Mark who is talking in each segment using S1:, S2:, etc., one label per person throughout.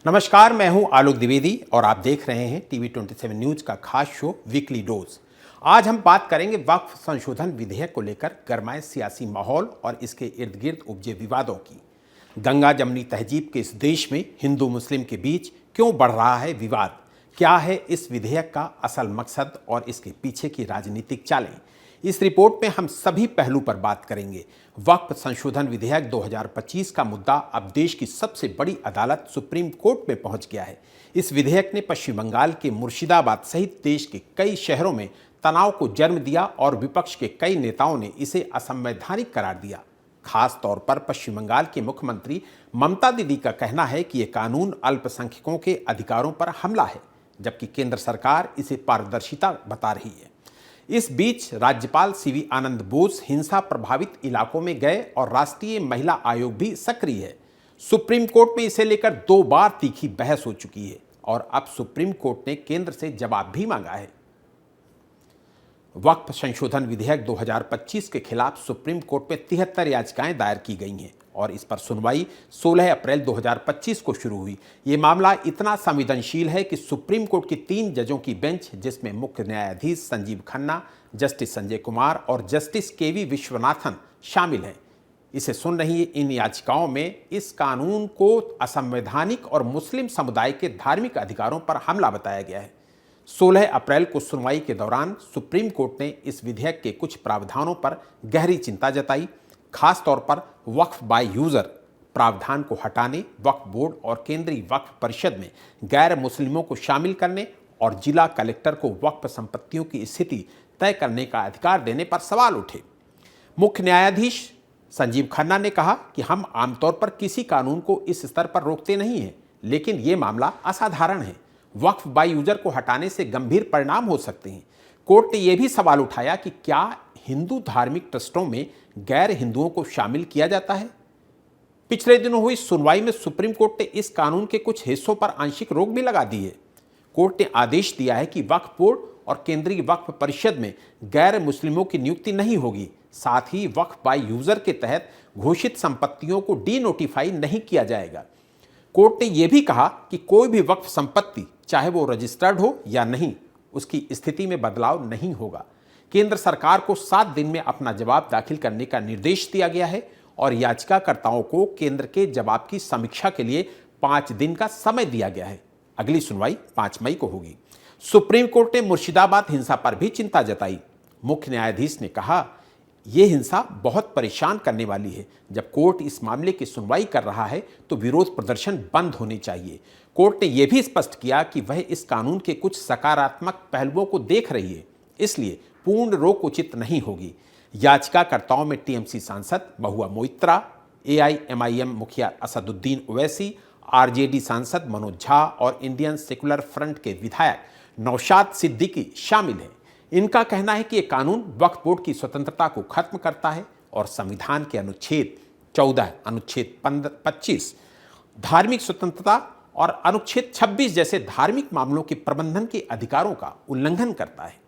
S1: नमस्कार, मैं हूं आलोक द्विवेदी और आप देख रहे हैं टीवी 27 न्यूज का खास शो वीकली डोज। आज हम बात करेंगे वक्फ संशोधन विधेयक को लेकर गरमाए सियासी माहौल और इसके इर्द गिर्द उपजे विवादों की। गंगा जमनी तहजीब के इस देश में हिंदू मुस्लिम के बीच क्यों बढ़ रहा है विवाद, क्या है इस विधेयक का असल मकसद और इसके पीछे की राजनीतिक चालें, इस रिपोर्ट में हम सभी पहलू पर बात करेंगे। वक्फ संशोधन विधेयक 2025 का मुद्दा अब देश की सबसे बड़ी अदालत सुप्रीम कोर्ट में पहुंच गया है। इस विधेयक ने पश्चिम बंगाल के मुर्शिदाबाद सहित देश के कई शहरों में तनाव को जन्म दिया और विपक्ष के कई नेताओं ने इसे असंवैधानिक करार दिया। खास तौर पर पश्चिम बंगाल के मुख्यमंत्री ममता दीदी का कहना है कि यह कानून अल्पसंख्यकों के अधिकारों पर हमला है, जबकि केंद्र सरकार इसे पारदर्शिता बता रही है। इस बीच राज्यपाल सीवी आनंद बोस हिंसा प्रभावित इलाकों में गए और राष्ट्रीय महिला आयोग भी सक्रिय है। सुप्रीम कोर्ट में इसे लेकर 2 बार तीखी बहस हो चुकी है और अब सुप्रीम कोर्ट ने केंद्र से जवाब भी मांगा है। वक्फ संशोधन विधेयक 2025 के खिलाफ सुप्रीम कोर्ट में 73 याचिकाएं दायर की गई हैं और इस पर सुनवाई 16 अप्रैल 2025 को शुरू हुई। ये मामला इतना संवेदनशील है कि सुप्रीम कोर्ट की 3 जजों की बेंच, जिसमें मुख्य न्यायाधीश संजीव खन्ना, जस्टिस संजय कुमार और जस्टिस केवी विश्वनाथन शामिल हैं, इसे सुन रही है। इन याचिकाओं में इस कानून को असंवैधानिक और मुस्लिम समुदाय के धार्मिक अधिकारों पर हमला बताया गया है। 16 अप्रैल को सुनवाई के दौरान सुप्रीम कोर्ट ने इस विधेयक के कुछ प्रावधानों पर गहरी चिंता जताई। खास तौर पर वक्फ बाय यूजर प्रावधान को हटाने, वक्फ बोर्ड और केंद्रीय वक्फ परिषद में गैर मुस्लिमों को शामिल करने और जिला कलेक्टर को वक्फ संपत्तियों की स्थिति तय करने का अधिकार देने पर सवाल उठे। मुख्य न्यायाधीश संजीव खन्ना ने कहा कि हम आमतौर पर किसी कानून को इस स्तर पर रोकते नहीं हैं, लेकिन ये मामला असाधारण है। वक्फ बाय यूजर को हटाने से गंभीर परिणाम हो सकते हैं। कोर्ट ने यह भी सवाल उठाया कि क्या हिंदू धार्मिक ट्रस्टों में गैर हिंदुओं को शामिल किया जाता है। पिछले दिनों हुई सुनवाई में सुप्रीम कोर्ट ने इस कानून के कुछ हिस्सों पर आंशिक रोक भी लगा दी है। कोर्ट ने आदेश दिया है कि वक्फ बोर्ड और केंद्रीय वक्फ परिषद में गैर मुस्लिमों की नियुक्ति नहीं होगी। साथ ही वक्फ बाय यूजर के तहत घोषित संपत्तियों को डी नोटिफाई नहीं किया जाएगा। कोर्ट ने यह भी कहा कि कोई भी वक्फ संपत्ति, चाहे वो रजिस्टर्ड हो या नहीं, उसकी स्थिति में बदलाव नहीं होगा। केंद्र सरकार को 7 दिन में अपना जवाब दाखिल करने का निर्देश दिया गया है और याचिकाकर्ताओं को केंद्र के जवाब की समीक्षा के लिए 5 दिन का समय दिया गया है। अगली सुनवाई 5 मई को होगी। सुप्रीम कोर्ट ने मुर्शिदाबाद हिंसा पर भी चिंता जताई। मुख्य न्यायाधीश ने कहा, यह हिंसा बहुत परेशान करने वाली है। जब कोर्ट इस मामले की सुनवाई कर रहा है तो विरोध प्रदर्शन बंद होने चाहिए। कोर्ट ने यह भी स्पष्ट किया कि वह इस कानून के कुछ सकारात्मक पहलुओं को देख रही है, इसलिए पूर्ण रोक उचित नहीं होगी। याचिकाकर्ताओं में टीएमसी सांसद महुआ मोइत्रा, एआईएमआईएम मुखिया असदुद्दीन ओवैसी, आरजेडी सांसद मनोज झा और इंडियन सेकुलर फ्रंट के विधायक नौशाद सिद्दीकी शामिल हैं। इनका कहना है कि यह कानून वक्फ बोर्ड की स्वतंत्रता को खत्म करता है और संविधान के अनुच्छेद 14, अनुच्छेद 25 धार्मिक स्वतंत्रता और अनुच्छेद 26 जैसे धार्मिक मामलों के प्रबंधन के अधिकारों का उल्लंघन करता है।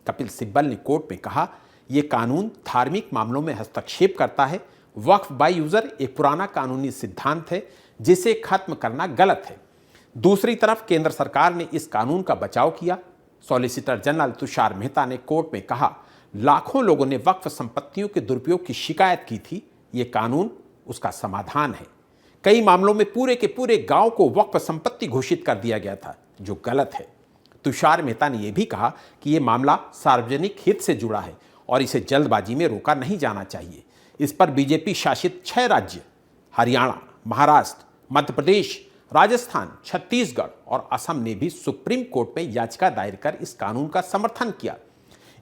S1: कपिल सिब्बल ने कोर्ट में कहा, यह कानून धार्मिक मामलों में हस्तक्षेप करता है। वक्फ बाय यूजर एक पुराना कानूनी सिद्धांत है जिसे खत्म करना गलत है। दूसरी तरफ केंद्र सरकार ने इस कानून का बचाव किया। सॉलिसिटर जनरल तुषार मेहता ने कोर्ट में कहा, लाखों लोगों ने वक्फ संपत्तियों के दुरुपयोग की शिकायत की थी। यह कानून उसका समाधान है। कई मामलों में पूरे के पूरे गांव को वक्फ संपत्ति घोषित कर दिया गया था, जो गलत है। तुषार मेहता ने यह भी कहा कि यह मामला सार्वजनिक हित से जुड़ा है और इसे जल्दबाजी में रोका नहीं जाना चाहिए। इस पर बीजेपी शासित 6 राज्य हरियाणा, महाराष्ट्र, मध्य प्रदेश, राजस्थान, छत्तीसगढ़ और असम ने भी सुप्रीम कोर्ट में याचिका दायर कर इस कानून का समर्थन किया।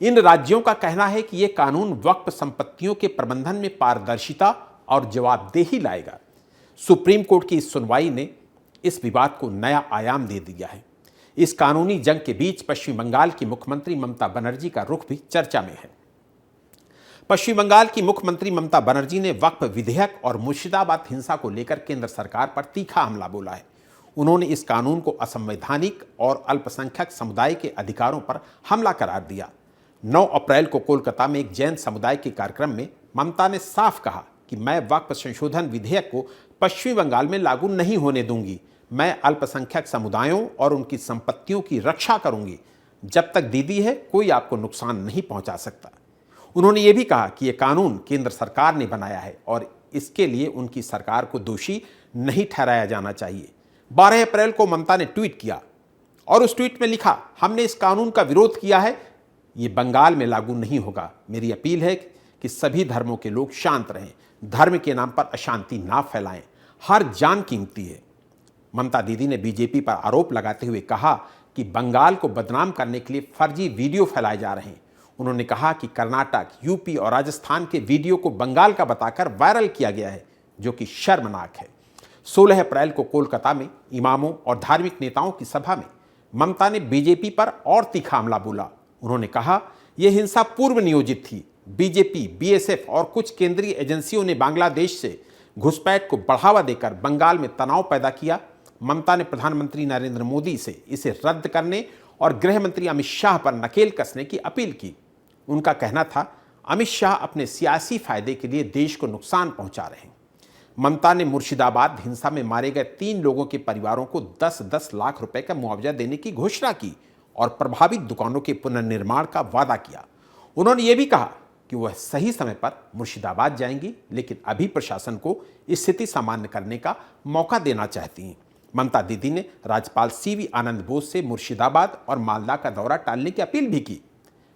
S1: इन राज्यों का कहना है कि यह कानून वक्फ संपत्तियों के प्रबंधन में पारदर्शिता और जवाबदेही लाएगा। सुप्रीम कोर्ट की इस सुनवाई ने इस विवाद को नया आयाम दे दिया है। इस कानूनी जंग के बीच पश्चिम बंगाल की मुख्यमंत्री ममता बनर्जी का रुख भी चर्चा में है। पश्चिम बंगाल की मुख्यमंत्री ममता बनर्जी ने वक्फ विधेयक और मुर्शिदाबाद हिंसा को लेकर केंद्र सरकार पर तीखा हमला बोला है। उन्होंने इस कानून को असंवैधानिक और अल्पसंख्यक समुदाय के अधिकारों पर हमला करार दिया। 9 अप्रैल को कोलकाता में एक जैन समुदाय के कार्यक्रम में ममता ने साफ कहा कि मैं वक्फ संशोधन विधेयक को पश्चिम बंगाल में लागू नहीं होने दूंगी। मैं अल्पसंख्यक समुदायों और उनकी संपत्तियों की रक्षा करूंगी। जब तक दीदी है कोई आपको नुकसान नहीं पहुंचा सकता। उन्होंने ये भी कहा कि यह कानून केंद्र सरकार ने बनाया है और इसके लिए उनकी सरकार को दोषी नहीं ठहराया जाना चाहिए। 12 अप्रैल को ममता ने ट्वीट किया और उस ट्वीट में लिखा, हमने इस कानून का विरोध किया है, ये बंगाल में लागू नहीं होगा। मेरी अपील है कि सभी धर्मों के लोग शांत रहें, धर्म के नाम पर अशांति ना फैलाएं, हर जान कीमती है। ममता दीदी ने बीजेपी पर आरोप लगाते हुए कहा कि बंगाल को बदनाम करने के लिए फर्जी वीडियो फैलाए जा रहे हैं। उन्होंने कहा कि कर्नाटक, यूपी और राजस्थान के वीडियो को बंगाल का बताकर वायरल किया गया है, जो कि शर्मनाक है। 16 अप्रैल को कोलकाता में इमामों और धार्मिक नेताओं की सभा में ममता ने बीजेपी पर और तीखा हमला बोला। उन्होंने कहा, यह हिंसा पूर्व नियोजित थी। बीजेपी, बीएसएफ और कुछ केंद्रीय एजेंसियों ने बांग्लादेश से घुसपैठ को बढ़ावा देकर बंगाल में तनाव पैदा किया। ममता ने प्रधानमंत्री नरेंद्र मोदी से इसे रद्द करने और गृह मंत्री अमित शाह पर नकेल कसने की अपील की। उनका कहना था, अमित शाह अपने सियासी फायदे के लिए देश को नुकसान पहुंचा रहे हैं। ममता ने मुर्शिदाबाद हिंसा में मारे गए 3 लोगों के परिवारों को 10-10 लाख रुपए का मुआवजा देने की घोषणा की और प्रभावित दुकानों के पुनर्निर्माण का वादा किया। उन्होंने ये भी कहा कि वह सही समय पर मुर्शिदाबाद जाएंगी, लेकिन अभी प्रशासन को स्थिति सामान्य करने का मौका देना चाहती हैं। ममता दीदी ने राज्यपाल सीवी आनंद बोस से मुर्शिदाबाद और मालदा का दौरा टालने की अपील भी की।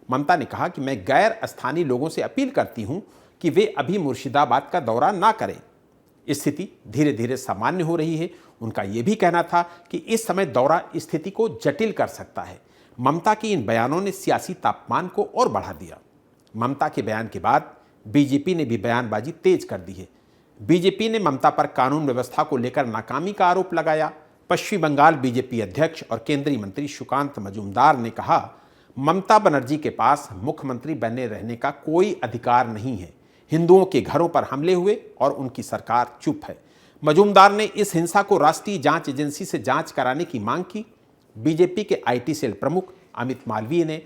S1: ममता ने कहा कि मैं गैर स्थानीय लोगों से अपील करती हूं कि वे अभी मुर्शिदाबाद का दौरा ना करें। स्थिति धीरे धीरे सामान्य हो रही है। उनका यह भी कहना था कि इस समय दौरा स्थिति को जटिल कर सकता है। ममता के इन बयानों ने सियासी तापमान को और बढ़ा दिया। ममता के बयान के बाद बीजेपी ने भी बयानबाजी तेज कर दी है। बीजेपी ने ममता पर कानून व्यवस्था को लेकर नाकामी का आरोप लगाया। पश्चिम बंगाल बीजेपी अध्यक्ष और केंद्रीय मंत्री सुकांत मजूमदार ने कहा, ममता बनर्जी के पास मुख्यमंत्री बने रहने का कोई अधिकार नहीं है। हिंदुओं के घरों पर हमले हुए और उनकी सरकार चुप है। मजूमदार ने इस हिंसा को राष्ट्रीय जांच एजेंसी से जांच कराने की मांग की। बीजेपी के आईटी सेल प्रमुख अमित मालवीय ने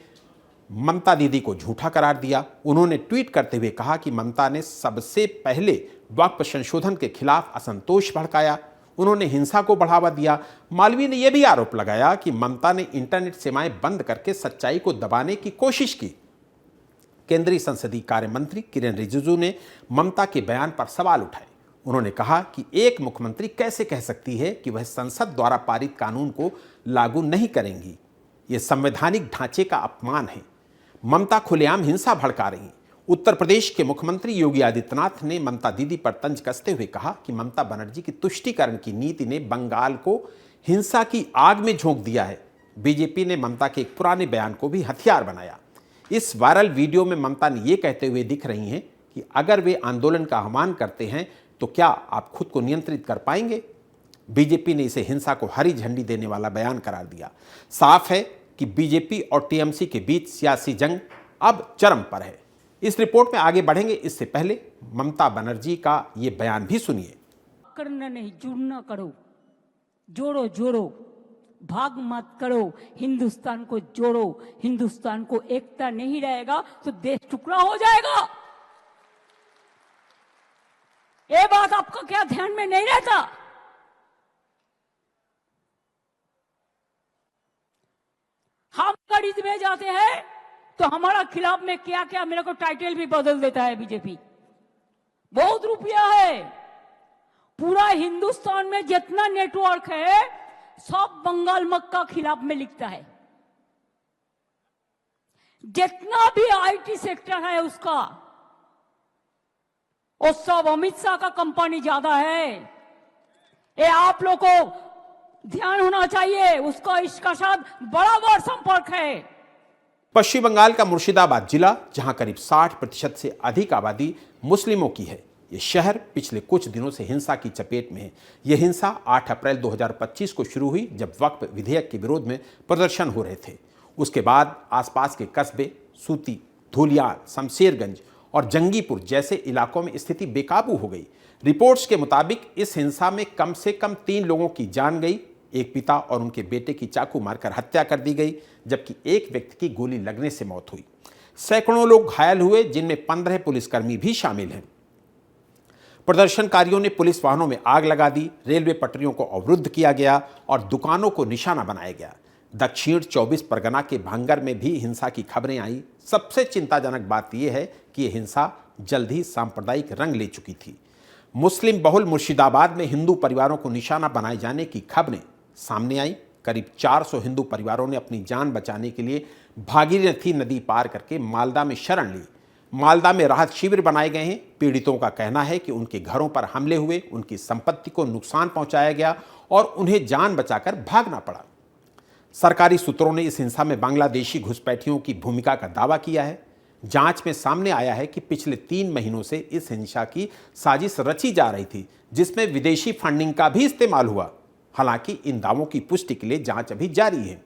S1: ममता दीदी को झूठा करार दिया। उन्होंने ट्वीट करते हुए कहा कि ममता ने सबसे पहले वक्फ संशोधन के खिलाफ असंतोष भड़काया। उन्होंने हिंसा को बढ़ावा दिया। मालवीय ने यह भी आरोप लगाया कि ममता ने इंटरनेट सेवाएं बंद करके सच्चाई को दबाने की कोशिश की। केंद्रीय संसदीय कार्य मंत्री किरेन रिजिजू ने ममता के बयान पर सवाल उठाए। उन्होंने कहा कि एक मुख्यमंत्री कैसे कह सकती है कि वह संसद द्वारा पारित कानून को लागू नहीं करेंगी। यह संवैधानिक ढांचे का अपमान है। ममता खुलेआम हिंसा भड़का रही। उत्तर प्रदेश के मुख्यमंत्री योगी आदित्यनाथ ने ममता दीदी पर तंज कसते हुए कहा कि ममता बनर्जी की तुष्टीकरण की नीति ने बंगाल को हिंसा की आग में झोंक दिया है। बीजेपी ने ममता के एक पुराने बयान को भी हथियार बनाया। इस वायरल वीडियो में ममता ने यह कहते हुए दिख रही हैं कि अगर वे आंदोलन का आह्वान करते हैं तो क्या आप खुद को नियंत्रित कर पाएंगे। बीजेपी ने इसे हिंसा को हरी झंडी देने वाला बयान करार दिया। साफ है कि बीजेपी और टीएमसी के बीच सियासी जंग अब चरम पर है। इस रिपोर्ट में आगे बढ़ेंगे, इससे पहले ममता बनर्जी का यह बयान भी सुनिए।
S2: करना नहीं, जुड़ना करो, जोड़ो जोड़ो, भाग मत करो, हिंदुस्तान को जोड़ो। हिंदुस्तान को एकता नहीं रहेगा तो देश टुकड़ा हो जाएगा। ये बात आपका क्या ध्यान में नहीं रहता? हम खरीद में जाते हैं तो हमारा खिलाफ में क्या क्या मेरे को टाइटल भी बदल देता है बीजेपी। बहुत रुपया है। पूरा हिंदुस्तान में जितना नेटवर्क है सब बंगाल मक्का खिलाफ में लिखता है। जितना भी आईटी सेक्टर है उसका, वो सब अमित शाह का कंपनी ज्यादा है। ये आप लोग को ध्यान होना चाहिए। उसका इसका साथ बराबर संपर्क है।
S1: पश्चिम बंगाल का मुर्शिदाबाद जिला, जहां करीब 60% से अधिक आबादी मुस्लिमों की है, ये शहर पिछले कुछ दिनों से हिंसा की चपेट में है। यह हिंसा 8 अप्रैल 2025 को शुरू हुई, जब वक्फ विधेयक के विरोध में प्रदर्शन हो रहे थे। उसके बाद आसपास के कस्बे सूती, धूलियाल, शमशेरगंज और जंगीपुर जैसे इलाकों में स्थिति बेकाबू हो गई। रिपोर्ट्स के मुताबिक इस हिंसा में कम से कम 3 लोगों की जान गई। एक पिता और उनके बेटे की चाकू मारकर हत्या कर दी गई, जबकि एक व्यक्ति की गोली लगने से मौत हुई। सैकड़ों लोग घायल हुए, जिनमें 15 पुलिसकर्मी भी शामिल हैं। प्रदर्शनकारियों ने पुलिस वाहनों में आग लगा दी, रेलवे पटरियों को अवरुद्ध किया गया और दुकानों को निशाना बनाया गया। दक्षिण 24 परगना के भांगर में भी हिंसा की खबरें आई। सबसे चिंताजनक बात यह है कि यह हिंसा जल्द ही सांप्रदायिक रंग ले चुकी थी। मुस्लिम बहुल मुर्शिदाबाद में हिंदू परिवारों को निशाना बनाए जाने की खबरें सामने आई। करीब 400 हिंदू परिवारों ने अपनी जान बचाने के लिए भागीरथी नदी पार करके मालदा में शरण ली। मालदा में राहत शिविर बनाए गए हैं। पीड़ितों का कहना है कि उनके घरों पर हमले हुए, उनकी संपत्ति को नुकसान पहुंचाया गया और उन्हें जान बचाकर भागना पड़ा। सरकारी सूत्रों ने इस हिंसा में बांग्लादेशी घुसपैठियों की भूमिका का दावा किया है। जांच में सामने आया है कि पिछले 3 महीनों से इस हिंसा की साजिश रची जा रही थी, जिसमें विदेशी फंडिंग का भी इस्तेमाल हुआ। हालांकि इन दावों की पुष्टि के लिए जांच अभी जारी है।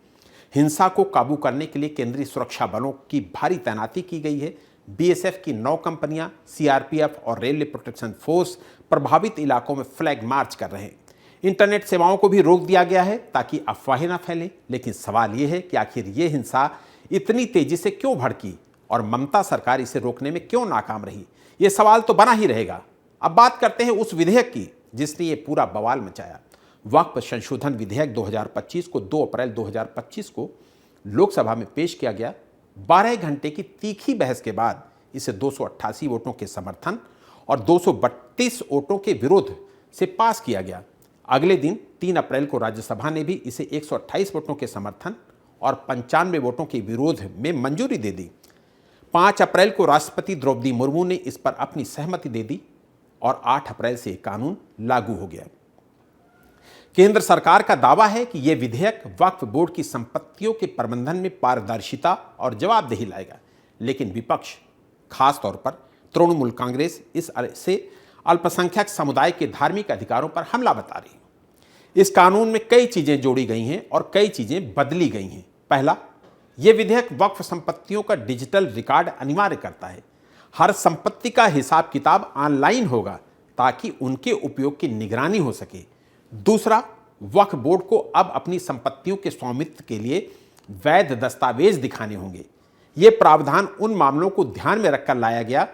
S1: हिंसा को काबू करने के लिए केंद्रीय सुरक्षा बलों की भारी तैनाती की गई है। बीएसएफ की 9 कंपनियां, सीआरपीएफ और रेलवे प्रोटेक्शन फोर्स प्रभावित इलाकों में फ्लैग मार्च कर रहे हैं। इंटरनेट सेवाओं को भी रोक दिया गया है ताकि अफवाहें न फैलें। लेकिन सवाल यह है कि आखिर ये हिंसा इतनी तेजी से क्यों भड़की और ममता सरकार इसे रोकने में क्यों नाकाम रही? ये सवाल तो बना ही रहेगा। अब बात करते हैं उस विधेयक की जिसने ये पूरा बवाल मचाया। वक्फ संशोधन विधेयक 2025 को 2 अप्रैल 2025 को लोकसभा में पेश किया गया। 12 घंटे की तीखी बहस के बाद इसे 288 वोटों के समर्थन और 232 वोटों के विरोध से पास किया गया। अगले दिन 3 अप्रैल को राज्यसभा ने भी इसे 128 वोटों के समर्थन और 95 वोटों के विरोध में मंजूरी दे दी। 5 अप्रैल को राष्ट्रपति द्रौपदी मुर्मू ने इस पर अपनी सहमति दे दी और 8 अप्रैल से कानून लागू हो गया। केंद्र सरकार का दावा है कि यह विधेयक वक्फ बोर्ड की संपत्तियों के प्रबंधन में पारदर्शिता और जवाबदेही लाएगा। लेकिन विपक्ष, खास तौर पर तृणमूल कांग्रेस, से अल्पसंख्यक समुदाय के धार्मिक अधिकारों पर हमला बता रही है। इस कानून में कई चीजें जोड़ी गई हैं और कई चीजें बदली गई हैं। पहला, यह विधेयक वक्फ संपत्तियों का डिजिटल रिकॉर्ड अनिवार्य करता है। हर संपत्ति का हिसाब किताब ऑनलाइन होगा ताकि उनके उपयोग की निगरानी हो सके। दूसरा, वक्फ बोर्ड को अब अपनी संपत्तियों के स्वामित्व के लिए वैध दस्तावेज दिखाने होंगे। यह प्रावधान उन मामलों को ध्यान में रखकर लाया गया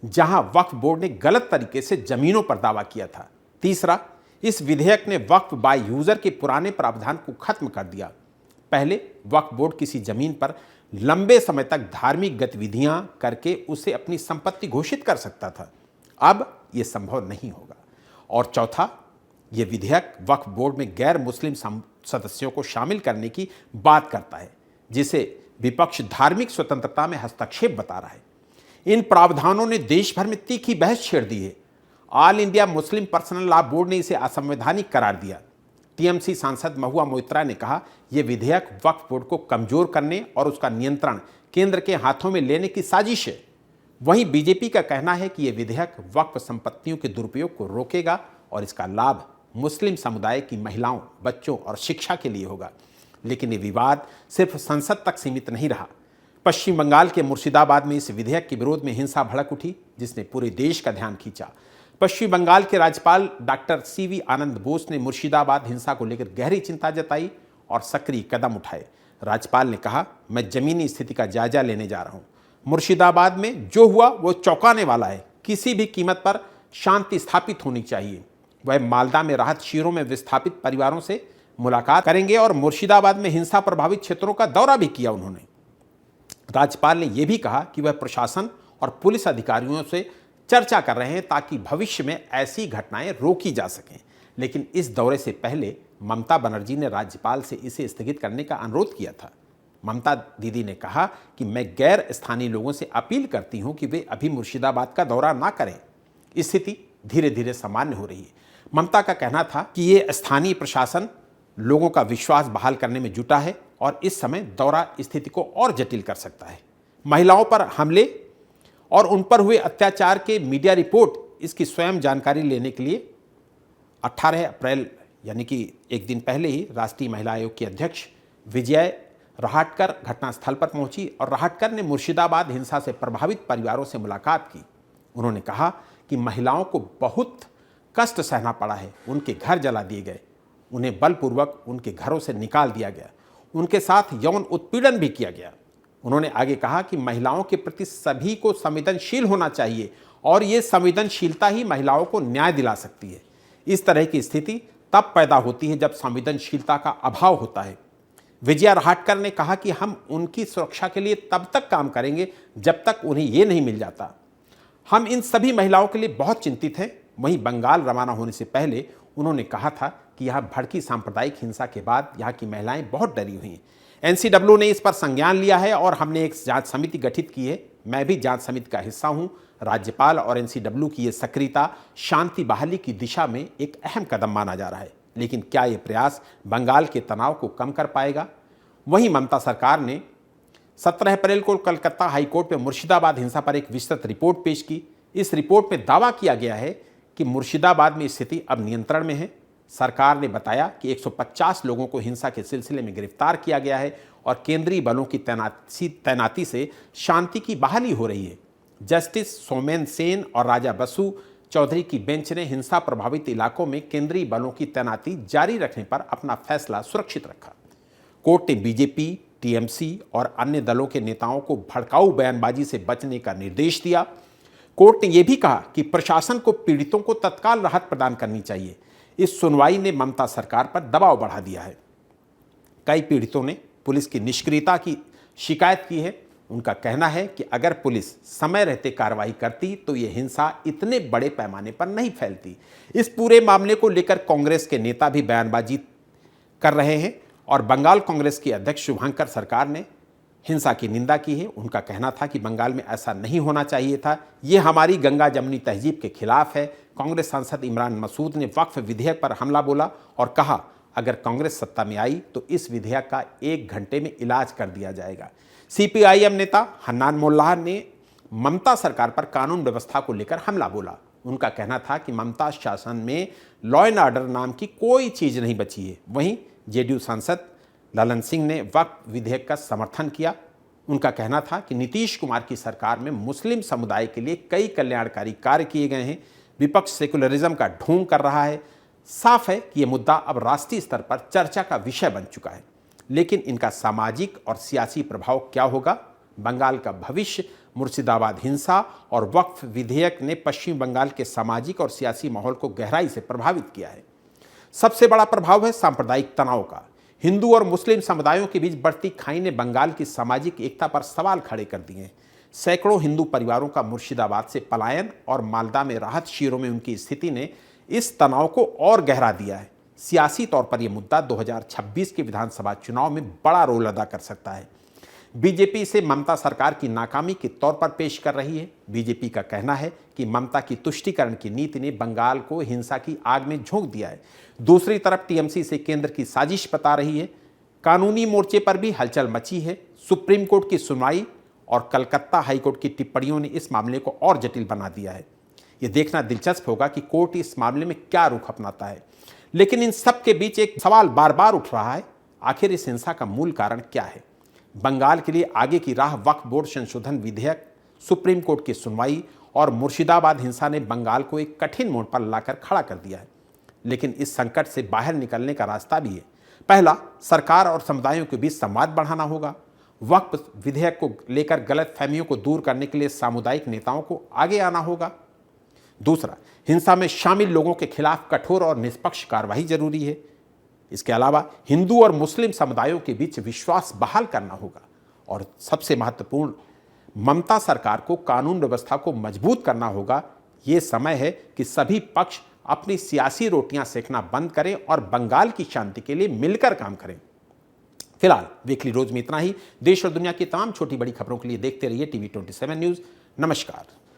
S1: जहां वक्फ बोर्ड ने गलत तरीके से जमीनों पर दावा किया था। तीसरा, इस विधेयक ने वक्फ बाय यूजर के पुराने प्रावधान को खत्म कर दिया। पहले वक्फ बोर्ड किसी जमीन पर लंबे समय तक धार्मिक गतिविधियां करके उसे अपनी संपत्ति घोषित कर सकता था। अब यह संभव नहीं होगा। और चौथा, यह विधेयक वक्फ बोर्ड में गैर मुस्लिम सदस्यों को शामिल करने की बात करता है, जिसे विपक्ष धार्मिक स्वतंत्रता में हस्तक्षेप बता रहा है। इन प्रावधानों ने देश भर में तीखी बहस छेड़ दी है। All India Muslim personal law board ने इसे असंवैधानिक करार दिया। टीएमसी सांसद महुआ मोइत्रा ने कहा, यह विधेयक वक्फ बोर्ड को कमजोर करने और उसका नियंत्रण केंद्र के हाथों में लेने की साजिश है। वहीं बीजेपी का कहना है कि यह विधेयक वक्फ संपत्तियों के दुरुपयोग को रोकेगा और इसका लाभ मुस्लिम समुदाय की महिलाओं, बच्चों और शिक्षा के लिए होगा। लेकिन ये विवाद सिर्फ संसद तक सीमित नहीं रहा। पश्चिम बंगाल के मुर्शिदाबाद में इस विधेयक के विरोध में हिंसा भड़क उठी, जिसने पूरे देश का ध्यान खींचा। पश्चिम बंगाल के राज्यपाल डॉक्टर सीवी आनंद बोस ने मुर्शिदाबाद हिंसा को लेकर गहरी चिंता जताई और सक्रिय कदम उठाए। राज्यपाल ने कहा, मैं जमीनी स्थिति का जायजा लेने जा रहा हूं। मुर्शिदाबाद में जो हुआ वो चौंकाने वाला है। किसी भी कीमत पर शांति स्थापित होनी चाहिए। वह मालदा में राहत शिविरों में विस्थापित परिवारों से मुलाकात करेंगे और मुर्शिदाबाद में हिंसा प्रभावित क्षेत्रों का दौरा भी किया उन्होंने। राज्यपाल ने यह भी कहा कि वह प्रशासन और पुलिस अधिकारियों से चर्चा कर रहे हैं ताकि भविष्य में ऐसी घटनाएं रोकी जा सकें। लेकिन इस दौरे से पहले ममता बनर्जी ने राज्यपाल से इसे स्थगित करने का अनुरोध किया था। ममता दीदी ने कहा कि मैं गैर स्थानीय लोगों से अपील करती हूं कि वे अभी मुर्शिदाबाद का दौरा ना करें। स्थिति धीरे धीरे सामान्य हो रही है। ममता का कहना था कि ये स्थानीय प्रशासन लोगों का विश्वास बहाल करने में जुटा है और इस समय दौरा स्थिति को और जटिल कर सकता है। महिलाओं पर हमले और उन पर हुए अत्याचार के मीडिया रिपोर्ट इसकी स्वयं जानकारी लेने के लिए 18 अप्रैल यानी कि एक दिन पहले ही राष्ट्रीय महिला आयोग की अध्यक्ष विजय रहाटकर घटनास्थल पर पहुंची और रहाटकर ने मुर्शिदाबाद हिंसा से प्रभावित परिवारों से मुलाकात की। उन्होंने कहा कि महिलाओं को बहुत कष्ट सहना पड़ा है। उनके घर जला दिए गए, उन्हें बलपूर्वक उनके घरों से निकाल दिया गया, उनके साथ यौन उत्पीड़न भी किया गया। उन्होंने आगे कहा कि महिलाओं के प्रति सभी को संवेदनशील होना चाहिए और ये संवेदनशीलता ही महिलाओं को न्याय दिला सकती है। इस तरह की स्थिति तब पैदा होती है जब संवेदनशीलता का अभाव होता है। विजया रहाटकर ने कहा कि हम उनकी सुरक्षा के लिए तब तक काम करेंगे जब तक उन्हें ये नहीं मिल जाता। हम इन सभी महिलाओं के लिए बहुत चिंतित हैं। वहीं बंगाल रवाना होने से पहले उन्होंने कहा था कि यहाँ भड़की सांप्रदायिक हिंसा के बाद यहाँ की महिलाएं बहुत डरी हुई हैं। एनसीडब्ल्यू ने इस पर संज्ञान लिया है और हमने एक जांच समिति गठित की है। मैं भी जांच समिति का हिस्सा हूं। राज्यपाल और एनसीडब्ल्यू की ये सक्रियता शांति बहाली की दिशा में एक अहम कदम माना जा रहा है। लेकिन क्या ये प्रयास बंगाल के तनाव को कम कर पाएगा? वहीं ममता सरकार ने 17 अप्रैल को कलकत्ता हाईकोर्ट में मुर्शिदाबाद हिंसा पर एक विस्तृत रिपोर्ट पेश की। इस रिपोर्ट में दावा किया गया है कि मुर्शिदाबाद में स्थिति अब नियंत्रण में है। सरकार ने बताया कि 150 लोगों को हिंसा के सिलसिले में गिरफ्तार किया गया है और केंद्रीय बलों की तैनाती से शांति की बहाली हो रही है। जस्टिस सोमेन सेन और राजा बसु चौधरी की बेंच ने हिंसा प्रभावित इलाकों में केंद्रीय बलों की तैनाती जारी रखने पर अपना फैसला सुरक्षित रखा। कोर्ट ने बीजेपी, टीएमसी और अन्य दलों के नेताओं को भड़काऊ बयानबाजी से बचने का निर्देश दिया। कोर्ट ने यह भी कहा कि प्रशासन को पीड़ितों को तत्काल राहत प्रदान करनी चाहिए। इस सुनवाई ने ममता सरकार पर दबाव बढ़ा दिया है। कई पीड़ितों ने पुलिस की निष्क्रियता की शिकायत की है। उनका कहना है कि अगर पुलिस समय रहते कार्रवाई करती तो ये हिंसा इतने बड़े पैमाने पर नहीं फैलती। इस पूरे मामले को लेकर कांग्रेस के नेता भी बयानबाजी कर रहे हैं और बंगाल कांग्रेस के अध्यक्ष शुभंकर सरकार ने हिंसा की निंदा की है। उनका कहना था कि बंगाल में ऐसा नहीं होना चाहिए था, ये हमारी गंगा जमनी तहजीब के खिलाफ है। कांग्रेस सांसद इमरान मसूद ने वक्फ विधेयक पर हमला बोला और कहा अगर कांग्रेस सत्ता में आई तो इस विधेयक का 1 घंटे में इलाज कर दिया जाएगा। सीपीआईएम नेता हन्नान मोल्लाह ने ममता सरकार पर कानून व्यवस्था को लेकर हमला बोला। उनका कहना था कि ममता शासन में लॉ एंड ऑर्डर नाम की कोई चीज नहीं बची है। वहीं जेडीयू सांसद ललन सिंह ने वक्फ विधेयक का समर्थन किया। उनका कहना था कि नीतीश कुमार की सरकार में मुस्लिम समुदाय के लिए कई कल्याणकारी कार्य किए गए हैं। विपक्ष सेकुलरिज्म का ढोंग कर रहा है। साफ है कि यह मुद्दा अब राष्ट्रीय स्तर पर चर्चा का विषय बन चुका है। लेकिन इनका सामाजिक और सियासी प्रभाव क्या होगा? बंगाल का भविष्य, मुर्शिदाबाद हिंसा और वक्फ विधेयक ने पश्चिम बंगाल के सामाजिक और सियासी माहौल को गहराई से प्रभावित किया है। सबसे बड़ा प्रभाव है सांप्रदायिक तनाव का। हिंदू और मुस्लिम समुदायों के बीच बढ़ती खाई ने बंगाल की सामाजिक एकता पर सवाल खड़े कर दिए हैं। सैकड़ों हिंदू परिवारों का मुर्शिदाबाद से पलायन और मालदा में राहत शिविरों में उनकी स्थिति ने इस तनाव को और गहरा दिया है। सियासी तौर पर यह मुद्दा 2026 के विधानसभा चुनाव में बड़ा रोल अदा कर सकता है। बीजेपी इसे ममता सरकार की नाकामी के तौर पर पेश कर रही है। बीजेपी का कहना है कि ममता की तुष्टीकरण की नीति ने बंगाल को हिंसा की आग में झोंक दिया है। दूसरी तरफ टीएमसी से केंद्र की साजिश बता रही है। कानूनी मोर्चे पर भी हलचल मची है। सुप्रीम कोर्ट की सुनवाई और कलकत्ता हाईकोर्ट की टिप्पणियों ने इस मामले को और जटिल बना दिया है। यह देखना दिलचस्प होगा कि कोर्ट इस मामले में क्या रुख अपनाता है। लेकिन इन सब के बीच एक सवाल बार बार उठ रहा है, आखिर इस हिंसा का मूल कारण क्या है? बंगाल के लिए आगे की राह वक्फ बोर्ड संशोधन विधेयक, सुप्रीम कोर्ट की सुनवाई और मुर्शिदाबाद हिंसा ने बंगाल को एक कठिन मोड़ पर लाकर खड़ा कर दिया है। लेकिन इस संकट से बाहर निकलने का रास्ता भी है। पहला, सरकार और समुदायों के बीच संवाद बढ़ाना होगा। वक्फ विधेयक को लेकर गलत फहमियों को दूर करने के लिए सामुदायिक नेताओं को आगे आना होगा। दूसरा, हिंसा में शामिल लोगों के खिलाफ कठोर और निष्पक्ष कार्रवाई जरूरी है। इसके अलावा हिंदू और मुस्लिम समुदायों के बीच विश्वास बहाल करना होगा। और सबसे महत्वपूर्ण, ममता सरकार को कानून व्यवस्था को मजबूत करना होगा। ये समय है कि सभी पक्ष अपनी सियासी रोटियां सेकना बंद करें और बंगाल की शांति के लिए मिलकर काम करें। फिलहाल वीकली रोज में इतना ही। देश और दुनिया की तमाम छोटी बड़ी खबरों के लिए देखते रहिए TV27 न्यूज़। नमस्कार।